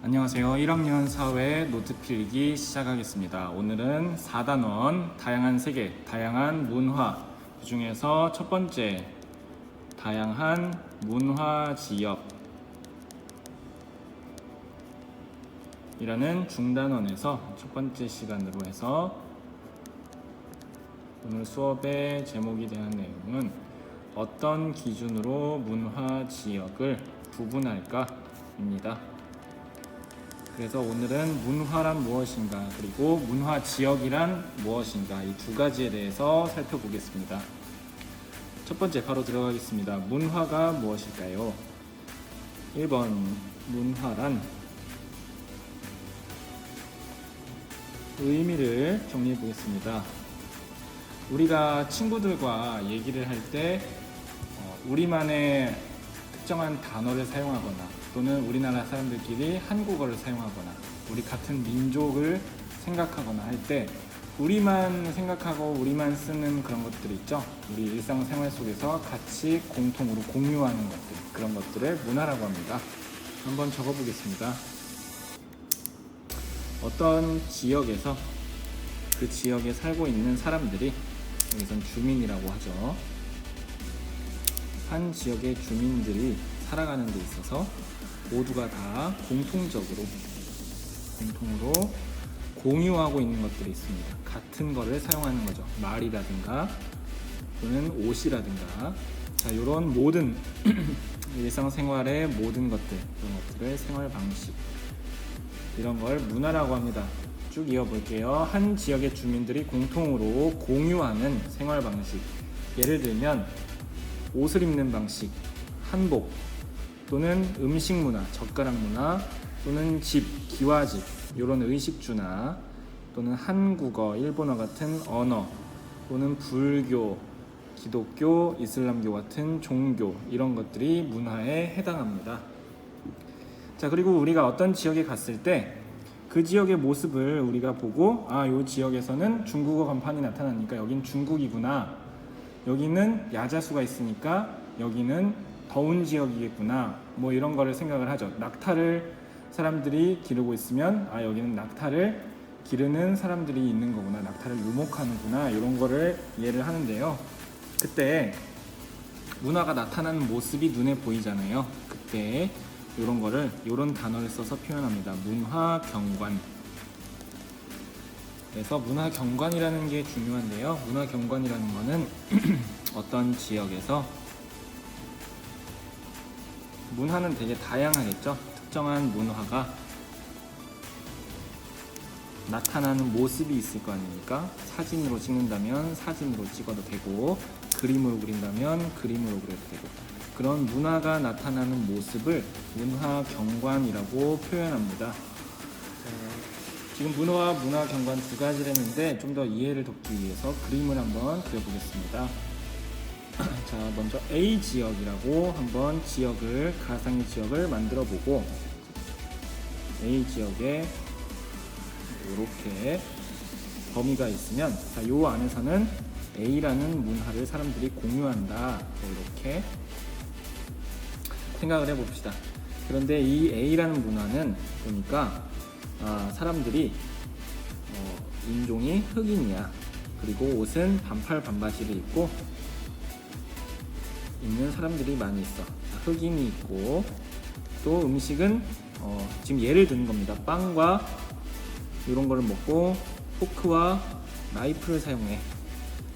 안녕하세요. 1학년 사회 노트 필기 시작하겠습니다. 오늘은 4단원 다양한 세계, 다양한 문화, 그 중에서 첫 번째 다양한 문화 지역 이라는 중단원에서 첫 번째 시간으로 해서 오늘 수업의 제목이 되는 내용은 어떤 기준으로 문화 지역을 구분할까 입니다. 그래서 오늘은 문화란 무엇인가 그리고 문화 지역이란 무엇인가 이 두 가지에 대해서 살펴보겠습니다. 첫 번째 바로 들어가겠습니다. 문화가 무엇일까요? 1번 문화란 의미를 정리해 보겠습니다. 우리가 친구들과 얘기를 할 때 우리만의 특정한 단어를 사용하거나 또는 우리나라 사람들끼리 한국어를 사용하거나 우리 같은 민족을 생각하거나 할 때 우리만 생각하고 우리만 쓰는 그런 것들이 있죠. 우리 일상생활 속에서 같이 공통으로 공유하는 것들, 그런 것들을 문화라고 합니다. 한번 적어보겠습니다. 어떤 지역에서 그 지역에 살고 있는 사람들이, 여기선 주민이라고 하죠. 한 지역의 주민들이 살아가는 데 있어서 모두가 다 공통으로 공유하고 있는 것들이 있습니다. 같은 거를 사용하는 거죠. 말이라든가 또는 옷이라든가, 자, 이런 모든 일상생활의 모든 것들, 그런 것들의 생활 방식, 이런 걸 문화라고 합니다. 쭉 이어볼게요. 한 지역의 주민들이 공통으로 공유하는 생활 방식, 예를 들면 옷을 입는 방식, 한복, 또는 음식 문화, 젓가락 문화, 또는 집, 기와집, 이런 의식주나 또는 한국어, 일본어 같은 언어, 또는 불교, 기독교, 이슬람교 같은 종교, 이런 것들이 문화에 해당합니다. 자, 그리고 우리가 어떤 지역에 갔을 때 그 지역의 모습을 우리가 보고, 이 지역에서는 중국어 간판이 나타나니까 여긴 중국이구나, 여기는 야자수가 있으니까 여기는 더운 지역이겠구나, 뭐 이런 거를 생각을 하죠. 낙타를 사람들이 기르고 있으면 여기는 낙타를 기르는 사람들이 있는 거구나, 낙타를 유목하는구나, 이런 거를 이해를 하는데요. 그때 문화가 나타나는 모습이 눈에 보이잖아요. 그때 이런 거를, 이런 단어를 써서 표현합니다. 문화 경관. 그래서 문화 경관이라는 게 중요한데요. 문화 경관이라는 거는 어떤 지역에서 문화는 되게 다양하겠죠. 특정한 문화가 나타나는 모습이 있을 거 아닙니까? 사진으로 찍는다면 사진으로 찍어도 되고, 그림으로 그린다면 그림으로 그려도 되고, 그런 문화가 나타나는 모습을 문화 경관이라고 표현합니다. 지금 문화와 문화 경관 두 가지를 했는데 좀 더 이해를 돕기 위해서 그림을 한번 그려보겠습니다. 자, 먼저 A 지역이라고 한번 가상의 지역을 만들어 보고, A 지역에 이렇게 범위가 있으면, 자, 요 안에서는 A라는 문화를 사람들이 공유한다, 이렇게 생각을 해봅시다. 그런데 이 A라는 문화는 보니까 사람들이 인종이 흑인이야, 그리고 옷은 반팔 반바지를 입고 있는 사람들이 많이 있어. 흑인이 있고, 또 음식은 지금 예를 드는 겁니다. 빵과 이런 거를 먹고 포크와 나이프를 사용해.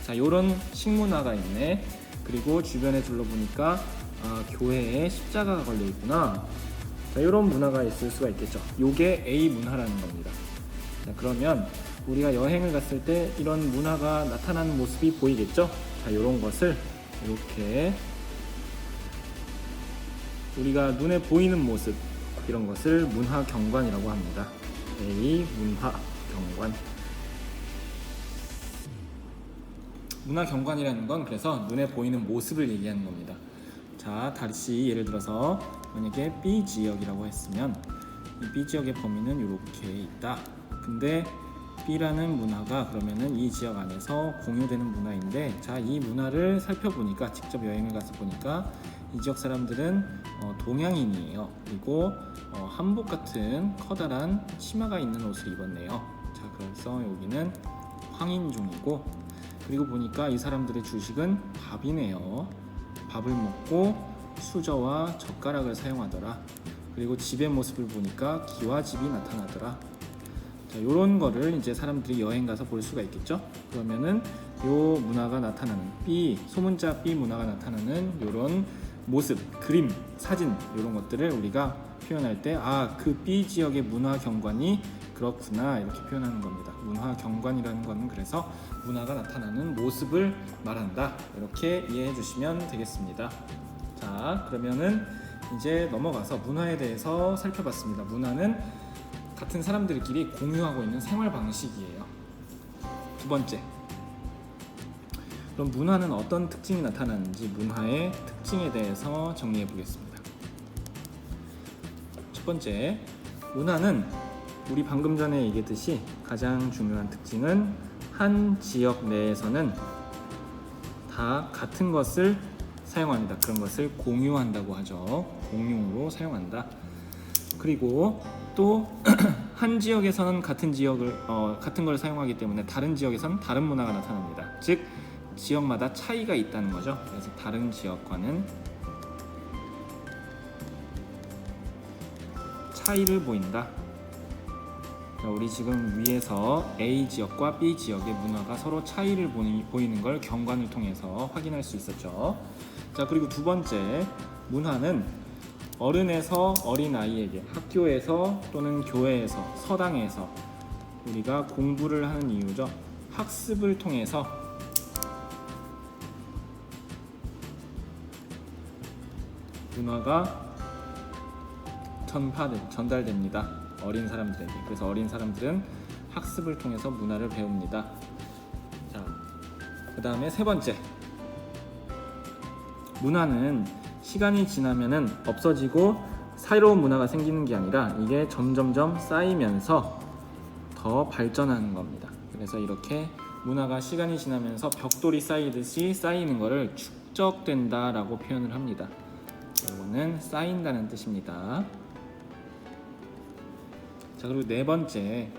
자, 요런 식문화가 있네. 그리고 주변에 둘러보니까 교회에 십자가가 걸려 있구나. 자, 요런 문화가 있을 수가 있겠죠. 요게 A 문화라는 겁니다. 자, 그러면 우리가 여행을 갔을 때 이런 문화가 나타나는 모습이 보이겠죠. 자, 요런 것을 이렇게 우리가 눈에 보이는 모습, 이런 것을 문화 경관이라고 합니다. A 문화 경관. 문화 경관이라는 건 그래서 눈에 보이는 모습을 얘기하는 겁니다. 자, 다시 예를 들어서 만약에 B 지역이라고 했으면 이 B 지역의 범위는 이렇게 있다. 근데 B라는 문화가 그러면은 이 지역 안에서 공유되는 문화인데, 자, 이 문화를 살펴보니까, 직접 여행을 가서 보니까 이 지역 사람들은 동양인이에요. 그리고 한복 같은 커다란 치마가 있는 옷을 입었네요. 자, 그래서 여기는 황인종이고, 그리고 보니까 이 사람들의 주식은 밥이네요. 밥을 먹고 수저와 젓가락을 사용하더라. 그리고 집의 모습을 보니까 기와집이 나타나더라. 자, 요런 거를 이제 사람들이 여행 가서 볼 수가 있겠죠. 그러면은 요 문화가 나타나는 소문자 B 문화가 나타나는 요런 모습, 그림, 사진 이런 것들을 우리가 표현할 때 그 B 지역의 문화 경관이 그렇구나 이렇게 표현하는 겁니다. 문화 경관이라는 것은 그래서 문화가 나타나는 모습을 말한다 이렇게 이해해 주시면 되겠습니다. 자, 그러면은 이제 넘어가서 문화에 대해서 살펴봤습니다. 문화는 같은 사람들끼리 공유하고 있는 생활 방식이에요. 두 번째, 그럼 문화는 어떤 특징이 나타나는지 문화의 특징에 대해서 정리해 보겠습니다. 첫 번째, 문화는 우리 방금 전에 얘기했듯이 가장 중요한 특징은 한 지역 내에서는 다 같은 것을 사용합니다. 그런 것을 공유한다고 하죠. 공용으로 사용한다. 그리고 또 한 지역에서는 같은 걸 사용하기 때문에 다른 지역에서는 다른 문화가 나타납니다. 즉 지역마다 차이가 있다는 거죠. 그래서 다른 지역과는 차이를 보인다. 자, 우리 지금 위에서 A 지역과 B 지역의 문화가 서로 차이를 보이는 걸 경관을 통해서 확인할 수 있었죠. 자, 그리고 두 번째, 문화는 어른에서 어린아이에게 학교에서 또는 교회에서 서당에서 우리가 공부를 하는 이유죠. 학습을 통해서 문화가 전달됩니다. 어린 사람들에게. 그래서 어린 사람들은 학습을 통해서 문화를 배웁니다. 자, 그 다음에 세 번째, 문화는 시간이 지나면은 없어지고 새로운 문화가 생기는 게 아니라 이게 점점점 쌓이면서 더 발전하는 겁니다. 그래서 이렇게 문화가 시간이 지나면서 벽돌이 쌓이듯이 쌓이는 거를 축적된다라고 표현을 합니다. 이거는 쌓인다는 뜻입니다. 자, 그리고 네 번째,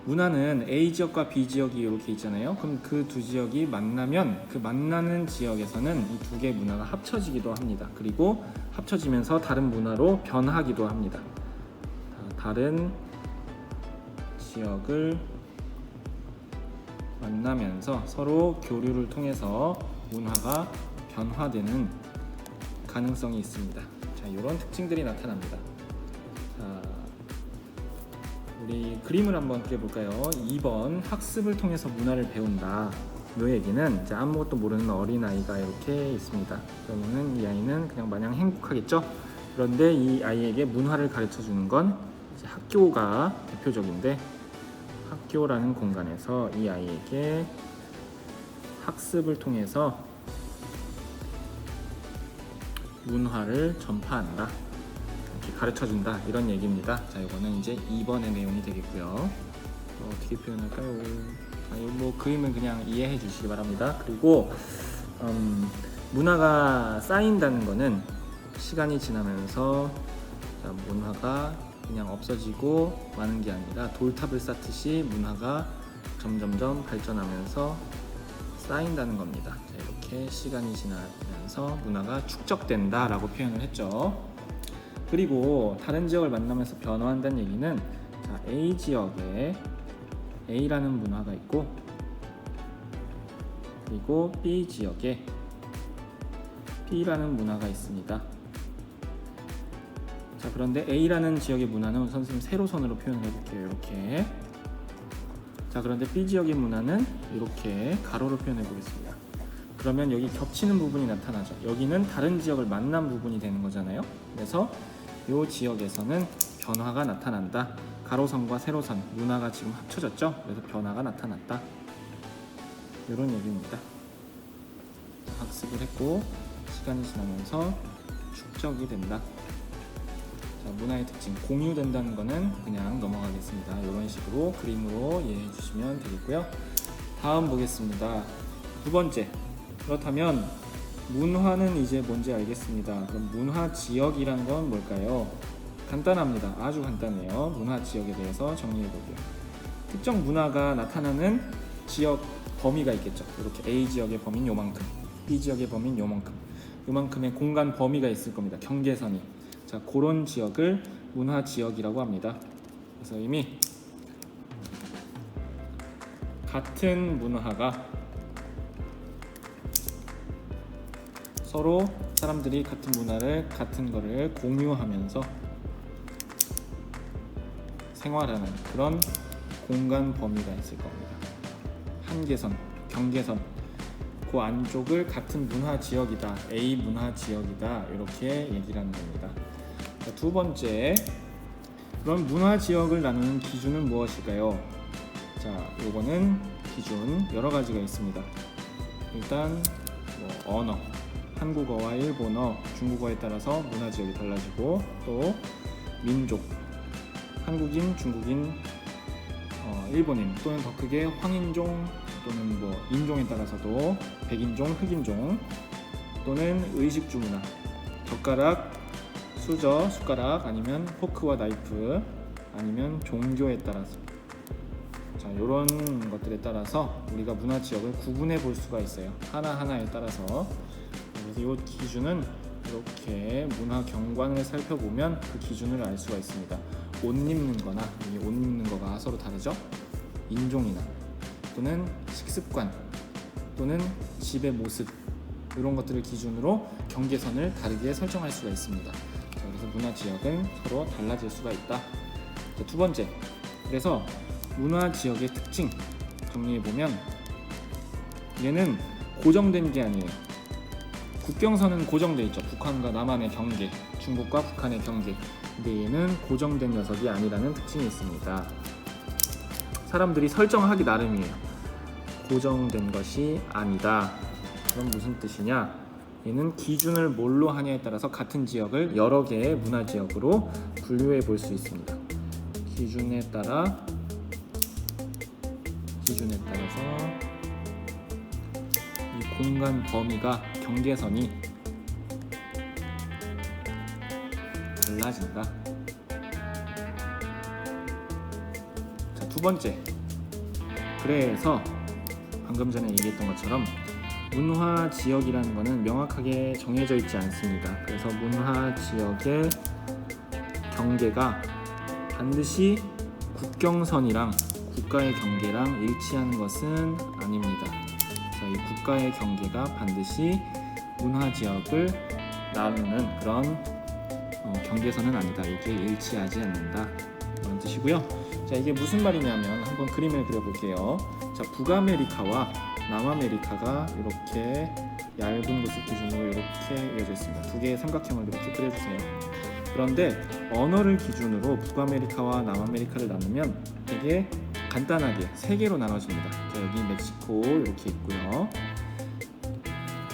문화는 A 지역과 B 지역이 이렇게 있잖아요. 그럼 그 두 지역이 만나면 그 만나는 지역에서는 이 두 개의 문화가 합쳐지기도 합니다. 그리고 합쳐지면서 다른 문화로 변하기도 합니다. 다른 지역을 만나면서 서로 교류를 통해서 문화가 변화되는 가능성이 있습니다. 자, 이런 특징들이 나타납니다. 자, 우리 그림을 한번 그려볼까요? 2번, 학습을 통해서 문화를 배운다. 이 얘기는 이제 아무것도 모르는 어린아이가 이렇게 있습니다. 그러면은 이 아이는 그냥 마냥 행복하겠죠? 그런데 이 아이에게 문화를 가르쳐 주는 건 이제 학교가 대표적인데, 학교라는 공간에서 이 아이에게 학습을 통해서 문화를 전파한다, 이렇게 가르쳐준다, 이런 얘기입니다. 자, 이거는 이제 2번의 내용이 되겠고요. 어떻게 표현할까요? 뭐 그림은 그냥 이해해 주시기 바랍니다. 그리고 문화가 쌓인다는 거는 시간이 지나면서 문화가 그냥 없어지고 마는 게 아니라 돌탑을 쌓듯이 문화가 점점점 발전하면서 쌓인다는 겁니다. 자, 이렇게 시간이 지나면서 문화가 축적된다 라고 표현을 했죠. 그리고 다른 지역을 만나면서 변화한다는 얘기는, 자, A 지역에 A라는 문화가 있고, 그리고 B 지역에 B라는 문화가 있습니다. 자, 그런데 A라는 지역의 문화는 선생님 세로선으로 표현을 해볼게요. 이렇게. 자, 그런데 B 지역의 문화는 이렇게 가로로 표현해 보겠습니다. 그러면 여기 겹치는 부분이 나타나죠. 여기는 다른 지역을 만난 부분이 되는 거잖아요. 그래서 이 지역에서는 변화가 나타난다. 가로선과 세로선, 문화가 지금 합쳐졌죠. 그래서 변화가 나타났다, 이런 얘기입니다. 학습을 했고 시간이 지나면서 축적이 된다. 자, 문화의 특징, 공유된다는 거는 그냥 넘어가겠습니다. 이런 식으로 그림으로 이해해 주시면 되겠고요. 다음 보겠습니다. 두 번째, 그렇다면 문화는 이제 뭔지 알겠습니다. 그럼 문화 지역이라는 건 뭘까요? 간단합니다. 아주 간단해요. 문화 지역에 대해서 정리해 볼게요. 특정 문화가 나타나는 지역 범위가 있겠죠. 이렇게 A 지역의 범위는 요만큼, B 지역의 범위는 요만큼, 요만큼의 공간 범위가 있을 겁니다. 경계선이. 자, 그런 지역을 문화 지역이라고 합니다. 그래서 이미 같은 문화가 서로 사람들이 같은 문화를 같은 거를 공유하면서 생활하는 그런 공간 범위가 있을 겁니다. 한계선, 경계선, 그 안쪽을 같은 문화 지역이다, A 문화 지역이다 이렇게 얘기를 하는 겁니다. 자, 두 번째, 그럼 문화 지역을 나누는 기준은 무엇일까요? 자, 요거는 기준 여러 가지가 있습니다. 일단 언어, 한국어와 일본어, 중국어에 따라서 문화 지역이 달라지고, 또 민족, 한국인, 중국인, 일본인, 또는 더 크게 황인종, 또는 뭐 인종에 따라서도 백인종, 흑인종, 또는 의식주 문화, 젓가락, 수저, 숟가락, 아니면 포크와 나이프, 아니면 종교에 따라서, 자, 이런 것들에 따라서 우리가 문화 지역을 구분해 볼 수가 있어요. 하나하나에 따라서. 그래서 이 기준은 이렇게 문화 경관을 살펴보면 그 기준을 알 수가 있습니다. 옷 입는 거나, 이 옷 입는 거가 서로 다르죠? 인종이나, 또는 식습관, 또는 집의 모습, 이런 것들을 기준으로 경계선을 다르게 설정할 수가 있습니다. 자, 그래서 문화 지역은 서로 달라질 수가 있다. 자, 두 번째, 그래서 문화 지역의 특징 정리해보면, 얘는 고정된 게 아니에요. 국경선은 고정돼 있죠. 북한과 남한의 경계, 중국과 북한의 경계. 근데 얘는 고정된 녀석이 아니라는 특징이 있습니다. 사람들이 설정하기 나름이에요. 고정된 것이 아니다. 그럼 무슨 뜻이냐? 얘는 기준을 뭘로 하냐에 따라서 같은 지역을 여러 개의 문화 지역으로 분류해 볼 수 있습니다. 기준에 따라서 이 공간 범위가, 경계선이 달라진다. 자, 두 번째, 그래서 방금 전에 얘기했던 것처럼 문화 지역이라는 것은 명확하게 정해져 있지 않습니다. 그래서 문화 지역의 경계가 반드시 국경선이랑 국가의 경계랑 일치하는 것은 아닙니다. 자, 이 국가의 경계가 반드시 문화 지역을 나누는 그런 경계선은 아니다. 이게 일치하지 않는다. 이런 뜻이고요. 자, 이게 무슨 말이냐면 한번 그림을 그려볼게요. 자, 북아메리카와 남아메리카가 이렇게 얇은 곳을 기준으로 이렇게 이어져 있습니다. 두 개의 삼각형을 이렇게 그려주세요. 그런데 언어를 기준으로 북아메리카와 남아메리카를 나누면 되게 간단하게 세 개로 나눠집니다. 자, 여기 멕시코 이렇게 있고요.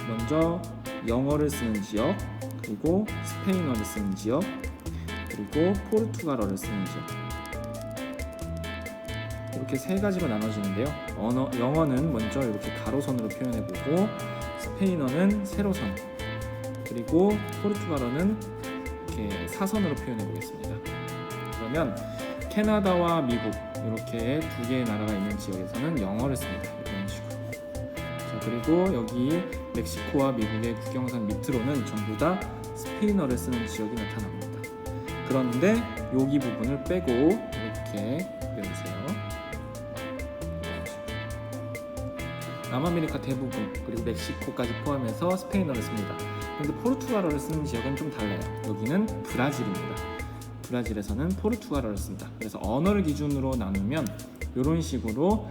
먼저 영어를 쓰는 지역, 그리고 스페인어를 쓰는 지역, 그리고 포르투갈어를 쓰는 지역, 이렇게 세 가지로 나눠지는데요. 영어는 먼저 이렇게 가로선으로 표현해보고, 스페인어는 세로선, 그리고 포르투갈어는 이렇게 사선으로 표현해보겠습니다. 그러면 캐나다와 미국 이렇게 두 개의 나라가 있는 지역에서는 영어를 씁니다. 이런 식으로. 자, 그리고 여기 멕시코와 미국의 국경선 밑으로는 전부 다 스페인어를 쓰는 지역이 나타납니다. 그런데 여기 부분을 빼고 이렇게 그려주세요. 남아메리카 대부분, 그리고 멕시코까지 포함해서 스페인어를 씁니다. 그런데 포르투갈어를 쓰는 지역은 좀 달라요. 여기는 브라질입니다. 브라질에서는 포르투갈어를 씁니다. 그래서 언어를 기준으로 나누면 이런 식으로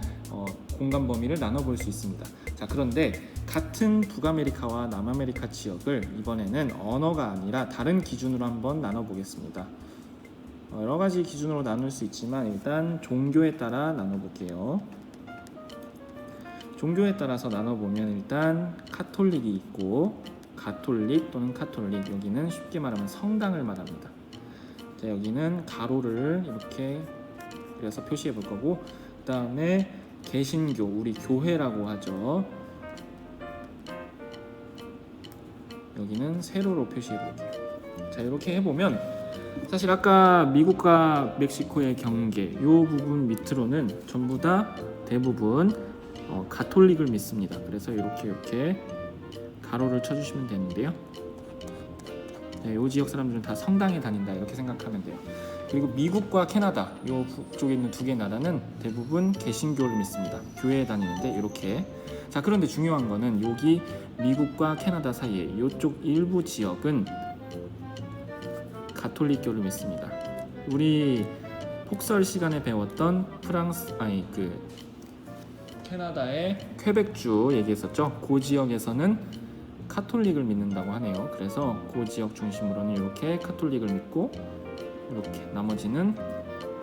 공간 범위를 나눠볼 수 있습니다. 자, 그런데 같은 북아메리카와 남아메리카 지역을 이번에는 언어가 아니라 다른 기준으로 한번 나눠보겠습니다. 여러 가지 기준으로 나눌 수 있지만 일단 종교에 따라 나눠볼게요. 종교에 따라서 나눠보면 일단 카톨릭이 있고, 가톨릭 또는 카톨릭, 여기는 쉽게 말하면 성당을 말합니다. 자, 여기는 가로를 이렇게 그려서 표시해 볼 거고, 그 다음에 개신교, 우리 교회라고 하죠. 여기는 세로로 표시해 볼게요. 자, 이렇게 해보면 사실 아까 미국과 멕시코의 경계 이 부분 밑으로는 전부 다 대부분 가톨릭을 믿습니다. 그래서 이렇게 가로를 쳐주시면 되는데요. 네, 이 지역 사람들은 다 성당에 다닌다 이렇게 생각하면 돼요. 그리고 미국과 캐나다 이쪽에 있는 두 개 나라는 대부분 개신교를 믿습니다. 교회에 다니는데 이렇게. 자, 그런데 중요한 거는 여기 미국과 캐나다 사이에 이쪽 일부 지역은 가톨릭교를 믿습니다. 우리 폭설 시간에 배웠던 캐나다의 퀘벡주 얘기했었죠. 그 지역에서는 카톨릭을 믿는다고 하네요. 그래서 그 지역 중심으로는 이렇게 카톨릭을 믿고 이렇게 나머지는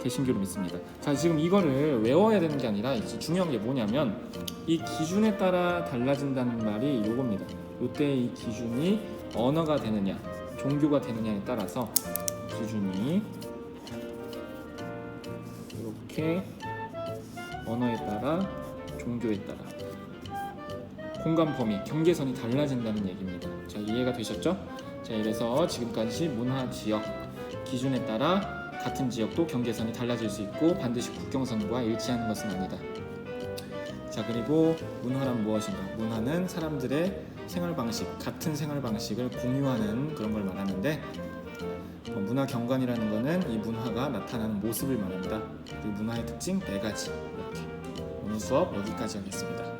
개신교를 믿습니다. 자, 지금 이거를 외워야 되는 게 아니라 이제 중요한 게 뭐냐면 이 기준에 따라 달라진다는 말이 이겁니다. 이때 이 기준이 언어가 되느냐 종교가 되느냐에 따라서 기준이 이렇게 언어에 따라 종교에 따라 공간 범위, 경계선이 달라진다는 얘기입니다. 자, 이해가 되셨죠? 자, 이래서 지금까지 문화 지역 기준에 따라 같은 지역도 경계선이 달라질 수 있고 반드시 국경선과 일치하는 것은 아니다. 자, 그리고 문화란 무엇인가? 문화는 사람들의 생활 방식, 같은 생활 방식을 공유하는 그런 걸 말하는데 문화 경관이라는 것은 이 문화가 나타나는 모습을 말합니다. 그 문화의 특징 4가지. 이렇게 오늘 수업 여기까지 하겠습니다.